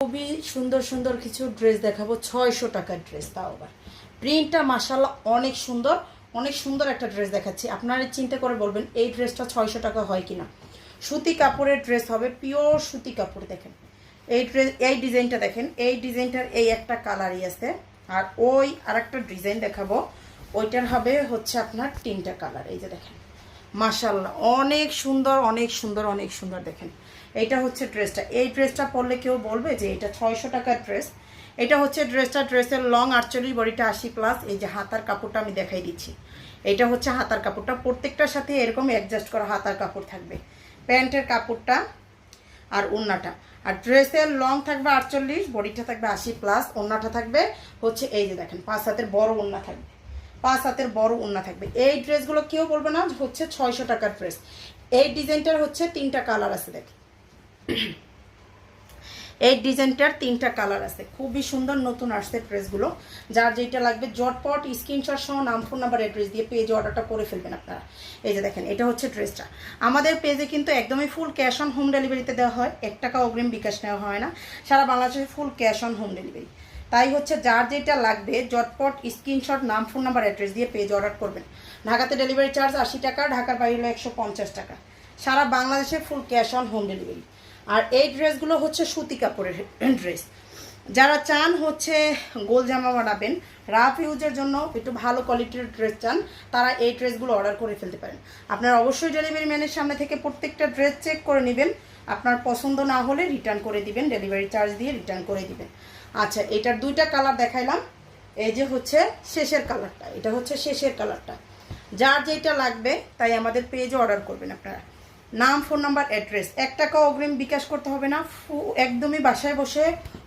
খুবই সুন্দর সুন্দর কিছু ড্রেস দেখাবো 600 টাকার ড্রেস, তাও আবার প্রিন্টটা মাশাআল্লাহ অনেক সুন্দর একটা ড্রেস দেখাচ্ছি। আপনারা চিন্তা করে বলবেন এই ড্রেসটা 600 টাকা হয় কিনা। সুতি কাপড়ের ড্রেস হবে, পিওর সুতি কাপড়। দেখেন এই ডিজাইনটা দেখেন, এই ডিজাইনটার এই একটা কালারই আছে, আর ওই আরেকটা ডিজাইন দেখাবো, ওইটার হবে হচ্ছে আপনার 3টা কালার। এই যে দেখেন মাশাআল্লাহ অনেক সুন্দর। দেখেন এইটা হচ্ছে ড্রেসটা। এই ড্রেসটা পরলে কেউ বলবে যে এটা 600 টাকার ড্রেস। এটা হচ্ছে ড্রেসের লং 48, বডিটা 80+। এই যে হাতার কাপড়টা আমি দেখাই দিচ্ছি, এটা হচ্ছে হাতার কাপড়টা। প্রত্যেকটার সাথে এরকম অ্যাডজাস্ট করা হাতার কাপড় থাকবে, প্যান্টের কাপড়টা আর ওড়নাটা। আর ড্রেসের লং থাকবে 48, বডিটা থাকবে 80+, ওড়নাটা থাকবে হচ্ছে এই যে দেখেন 5 হাতের বড় ওড়না থাকবে, 5 হাতের বড় ওড়না থাকবে। এই ড্রেসগুলো কেউ বলবে না হচ্ছে 600 টাকার ড্রেস। এই ডিজাইনটার হচ্ছে 3টা কালার আছে। দেখেন এই ডিজাইনটার 3টা কালার আছে, খুবই সুন্দর, নতুন আসছে ড্রেসগুলো। যার যেটা লাগবে জটপট স্ক্রিনশট সহ নাম, ফোন নাম্বার, অ্যাড্রেস দিয়ে পেজে অর্ডারটা করে ফেলবেন আপনারা। এই যে দেখেন এটা হচ্ছে ড্রেসটা। আমাদের পেজে কিন্তু একদমই ফুল ক্যাশ অন হোম ডেলিভারিতে দেওয়া হয়, 1 টাকা অগ্রিম বিকাশ নেওয়া হয় না। সারা বাংলাদেশে full cash on home delivery. তাই হচ্ছে যার যেটা লাগবে জটপট স্ক্রিনশট নাম, ফোন নাম্বার, অ্যাড্রেস দিয়ে পেজ অর্ডার করবেন। ঢাকাতে ডেলিভারি চার্জ 80 টাকা, ঢাকার বাইরে হলো 150 টাকা। সারা বাংলাদেশে full cash on home delivery. আর এই ড্রেসগুলো হচ্ছে সুতি কাপড়ের ড্রেস। যারা চান হচ্ছে গোল জামা বানাবেন, রাফ ইউজের জন্য একটু ভালো কোয়ালিটির ড্রেস চান, তারা এই ড্রেসগুলো অর্ডার করে ফেলতে পারেন। আপনারা অবশ্যই ডেলিভারি ম্যানের সামনে থেকে প্রত্যেকটা ড্রেস চেক করে নেবেন। আপনার পছন্দ না হলে রিটার্ন করে দিবেন, ডেলিভারি চার্জ দিয়ে রিটার্ন করে দিবেন। আচ্ছা, এটার 2টা কালার দেখাইলাম। এই যে হচ্ছে শেষের কালারটা, এটা হচ্ছে শেষের কালারটা। যার যেটা লাগবে তাই আমাদের পেজে অর্ডার করবেন আপনারা। নাম, ফোন নাম্বার, অ্যাড্রেস, 1 টাকা অগ্রিম বিকাশ করতে হবে না। একদমই বাসায় বসে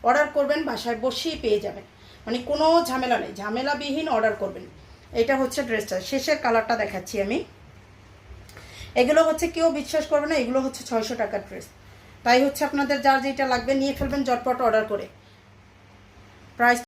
অর্ডার করবেন, বাসায় বসেই পেয়ে যাবেন। মানে কোনো ঝামেলা নেই, ঝামেলাবিহীন অর্ডার করবেন। এটা হচ্ছে ড্রেসটা, শেষের কালারটা দেখাচ্ছি আমি। এগুলো হচ্ছে কেউ বিশ্বাস করবে না, এগুলো হচ্ছে 600 টাকার ড্রেস। তাই হচ্ছে আপনাদের যার যেটা লাগবে নিয়ে ফেলবেন, জটপট অর্ডার করে। প্রাইস